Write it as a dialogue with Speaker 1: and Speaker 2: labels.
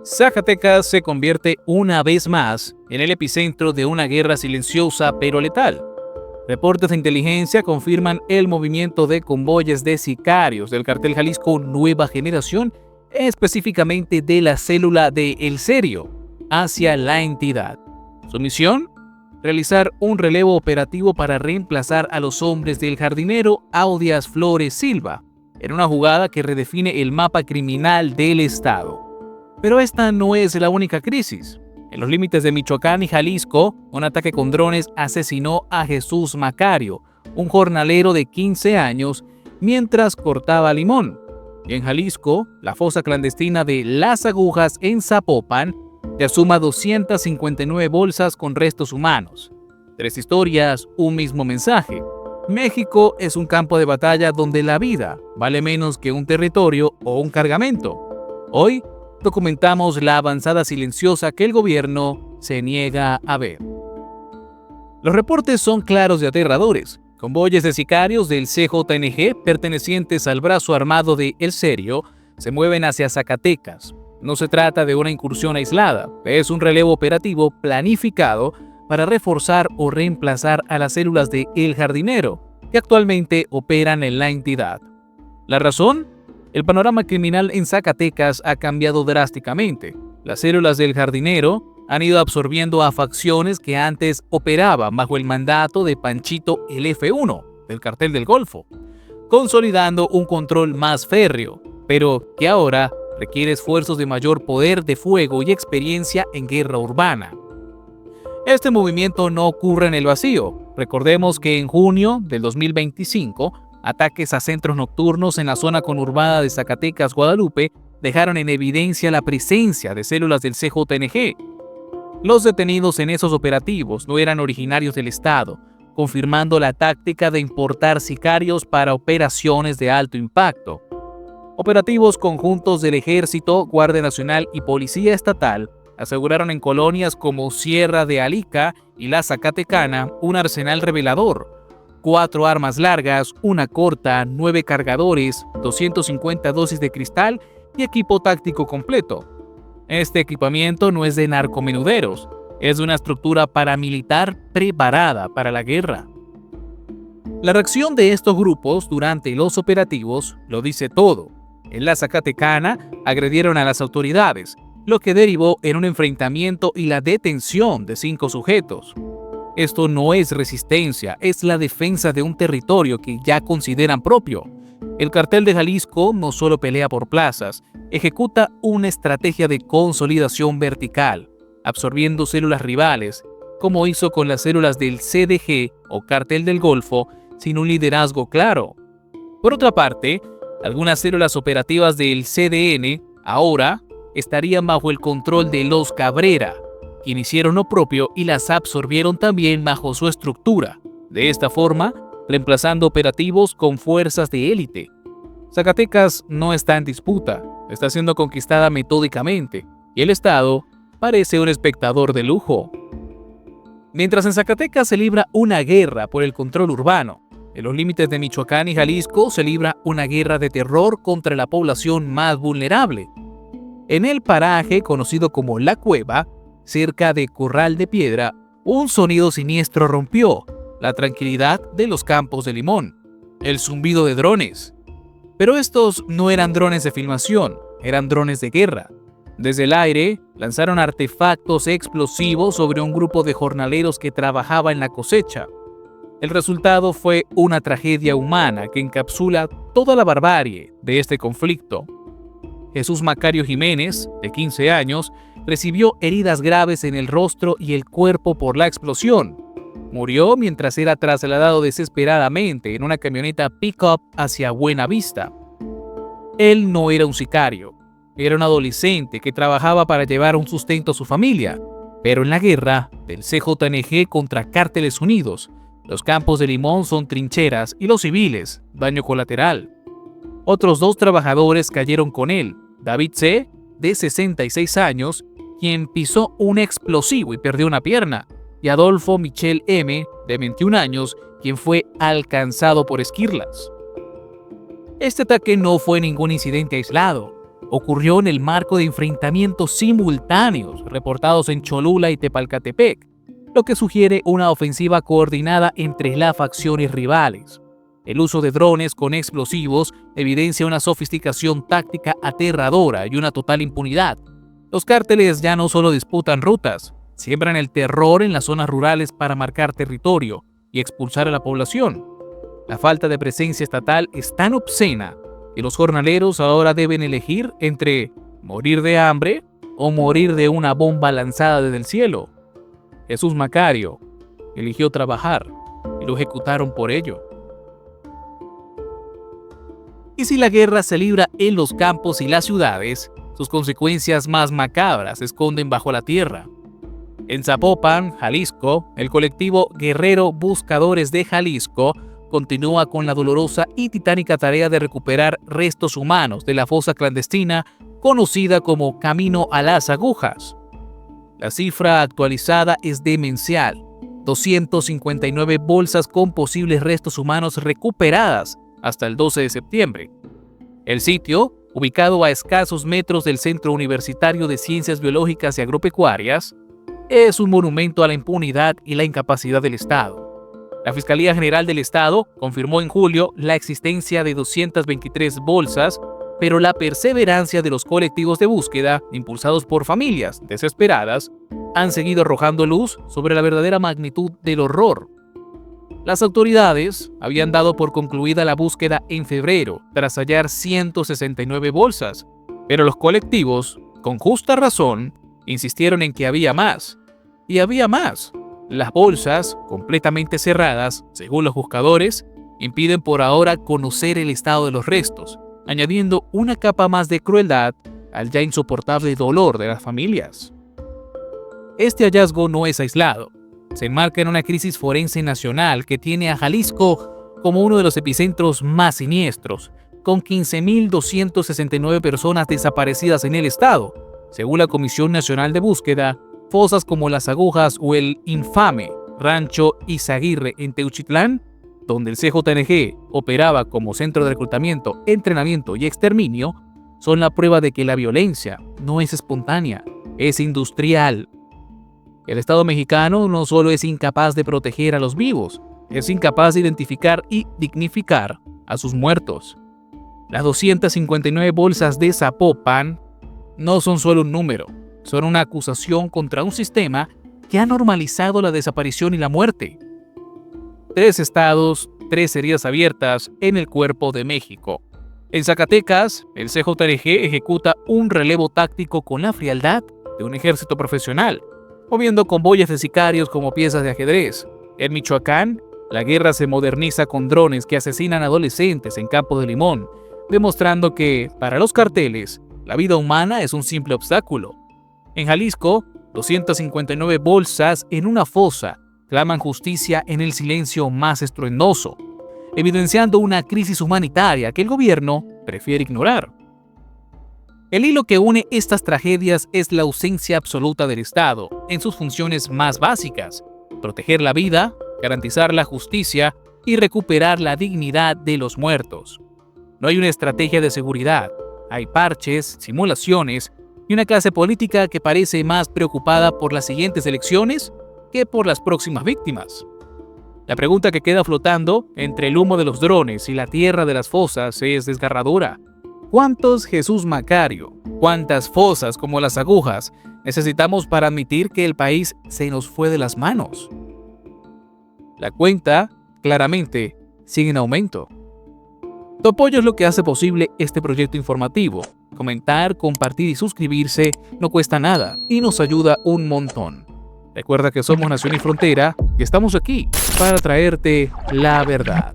Speaker 1: Zacatecas se convierte una vez más en el epicentro de una guerra silenciosa pero letal. Reportes de inteligencia confirman el movimiento de convoyes de sicarios del Cartel Jalisco Nueva Generación, específicamente de la célula de El Serio, hacia la entidad. Su misión: realizar un relevo operativo para reemplazar a los hombres del jardinero Audias Flores Silva, en una jugada que redefine el mapa criminal del estado. Pero esta no es la única crisis. En los límites de Michoacán y Jalisco, un ataque con drones asesinó a Jesús Macario, un jornalero de 15 años, mientras cortaba limón. Y en Jalisco, la fosa clandestina de Las Agujas en Zapopan ya suma 259 bolsas con restos humanos. 3 historias, un mismo mensaje. México es un campo de batalla donde la vida vale menos que un territorio o un cargamento. Hoy documentamos la avanzada silenciosa que el gobierno se niega a ver. Los reportes son claros y aterradores. Convoyes de sicarios del CJNG, pertenecientes al brazo armado de El Serio, se mueven hacia Zacatecas. No se trata de una incursión aislada, es un relevo operativo planificado para reforzar o reemplazar a las células de El Jardinero, que actualmente operan en la entidad. ¿La razón? El panorama criminal en Zacatecas ha cambiado drásticamente. Las células del Jardinero han ido absorbiendo a facciones que antes operaban bajo el mandato de Panchito el F1, del Cartel del Golfo, consolidando un control más férreo, pero que ahora requiere esfuerzos de mayor poder de fuego y experiencia en guerra urbana. Este movimiento no ocurre en el vacío. Recordemos que en junio del 2025, ataques a centros nocturnos en la zona conurbada de Zacatecas, Guadalupe, dejaron en evidencia la presencia de células del CJNG. Los detenidos en esos operativos no eran originarios del estado, confirmando la táctica de importar sicarios para operaciones de alto impacto. Operativos conjuntos del Ejército, Guardia Nacional y Policía Estatal aseguraron en colonias como Sierra de Alica y La Zacatecana un arsenal revelador: 4 armas largas, una corta, 9 cargadores, 250 dosis de cristal y equipo táctico completo. Este equipamiento no es de narcomenuderos, es de una estructura paramilitar preparada para la guerra. La reacción de estos grupos durante los operativos lo dice todo. En La Zacatecana agredieron a las autoridades, lo que derivó en un enfrentamiento y la detención de 5 sujetos. Esto no es resistencia, es la defensa de un territorio que ya consideran propio. El Cartel de Jalisco no solo pelea por plazas, ejecuta una estrategia de consolidación vertical, absorbiendo células rivales, como hizo con las células del CDG o Cartel del Golfo, sin un liderazgo claro. Por otra parte, algunas células operativas del CDN ahora estarían bajo el control de los Cabrera, quien hicieron lo propio y las absorbieron también bajo su estructura, de esta forma reemplazando operativos con fuerzas de élite. Zacatecas no está en disputa, está siendo conquistada metódicamente, y el Estado parece un espectador de lujo. Mientras en Zacatecas se libra una guerra por el control urbano, en los límites de Michoacán y Jalisco se libra una guerra de terror contra la población más vulnerable. En el paraje conocido como La Cueva, cerca de Corral de Piedra, un sonido siniestro rompió la tranquilidad de los campos de limón: el zumbido de drones. Pero estos no eran drones de filmación, eran drones de guerra. Desde el aire, lanzaron artefactos explosivos sobre un grupo de jornaleros que trabajaba en la cosecha. El resultado fue una tragedia humana que encapsula toda la barbarie de este conflicto. Jesús Macario Jiménez, de 15 años, recibió heridas graves en el rostro y el cuerpo por la explosión. Murió mientras era trasladado desesperadamente en una camioneta pick-up hacia Buenavista. Él no era un sicario, era un adolescente que trabajaba para llevar un sustento a su familia. Pero en la guerra del CJNG contra Cárteles Unidos, los campos de limón son trincheras y los civiles, daño colateral. Otros 2 trabajadores cayeron con él: David C., de 66 años, quien pisó un explosivo y perdió una pierna, y Adolfo Michel M., de 21 años, quien fue alcanzado por esquirlas. Este ataque no fue ningún incidente aislado. ocurrió en el marco de enfrentamientos simultáneos reportados en Cholula y Tepalcatepec, lo que sugiere una ofensiva coordinada entre las facciones rivales. El uso de drones con explosivos evidencia una sofisticación táctica aterradora y una total impunidad. Los cárteles ya no solo disputan rutas, siembran el terror en las zonas rurales para marcar territorio y expulsar a la población. La falta de presencia estatal es tan obscena que los jornaleros ahora deben elegir entre morir de hambre o morir de una bomba lanzada desde el cielo. Jesús Macario eligió trabajar y lo ejecutaron por ello. Y si la guerra se libra en los campos y las ciudades, sus consecuencias más macabras se esconden bajo la tierra. En Zapopan, Jalisco, el colectivo Guerrero Buscadores de Jalisco continúa con la dolorosa y titánica tarea de recuperar restos humanos de la fosa clandestina conocida como Camino a las Agujas. La cifra actualizada es demencial: 259 bolsas con posibles restos humanos recuperadas hasta el 12 de septiembre. El sitio, ubicado a escasos metros del Centro Universitario de Ciencias Biológicas y Agropecuarias, es un monumento a la impunidad y la incapacidad del Estado. La Fiscalía General del Estado confirmó en julio la existencia de 223 bolsas, pero la perseverancia de los colectivos de búsqueda, impulsados por familias desesperadas, han seguido arrojando luz sobre la verdadera magnitud del horror. Las autoridades habían dado por concluida la búsqueda en febrero, tras hallar 169 bolsas, pero los colectivos, con justa razón, insistieron en que había más. Y había más. Las bolsas, completamente cerradas, según los buscadores, impiden por ahora conocer el estado de los restos, añadiendo una capa más de crueldad al ya insoportable dolor de las familias. Este hallazgo no es aislado. Se enmarca en una crisis forense nacional que tiene a Jalisco como uno de los epicentros más siniestros, con 15.269 personas desaparecidas en el estado. Según la Comisión Nacional de Búsqueda, fosas como Las Agujas o el infame Rancho Izaguirre en Teuchitlán, donde el CJNG operaba como centro de reclutamiento, entrenamiento y exterminio, son la prueba de que la violencia no es espontánea, es industrial. El Estado mexicano no solo es incapaz de proteger a los vivos, es incapaz de identificar y dignificar a sus muertos. Las 259 bolsas de Zapopan no son solo un número, son una acusación contra un sistema que ha normalizado la desaparición y la muerte. 3 estados, 3 heridas abiertas en el cuerpo de México. En Zacatecas, el CJNG ejecuta un relevo táctico con la frialdad de un ejército profesional, moviendo convoyes de sicarios como piezas de ajedrez. En Michoacán, la guerra se moderniza con drones que asesinan adolescentes en Campo de Limón, demostrando que, para los carteles, la vida humana es un simple obstáculo. En Jalisco, 259 bolsas en una fosa claman justicia en el silencio más estruendoso, evidenciando una crisis humanitaria que el gobierno prefiere ignorar. El hilo que une estas tragedias es la ausencia absoluta del Estado en sus funciones más básicas: proteger la vida, garantizar la justicia y recuperar la dignidad de los muertos. No hay una estrategia de seguridad, hay parches, simulaciones y una clase política que parece más preocupada por las siguientes elecciones que por las próximas víctimas. La pregunta que queda flotando entre el humo de los drones y la tierra de las fosas es desgarradora. ¿Cuántos Jesús Macario, cuántas fosas como Las Agujas necesitamos para admitir que el país se nos fue de las manos? La cuenta, claramente, sigue en aumento. Tu apoyo es lo que hace posible este proyecto informativo. Comentar, compartir y suscribirse no cuesta nada y nos ayuda un montón. Recuerda que somos Nación y Frontera y estamos aquí para traerte la verdad.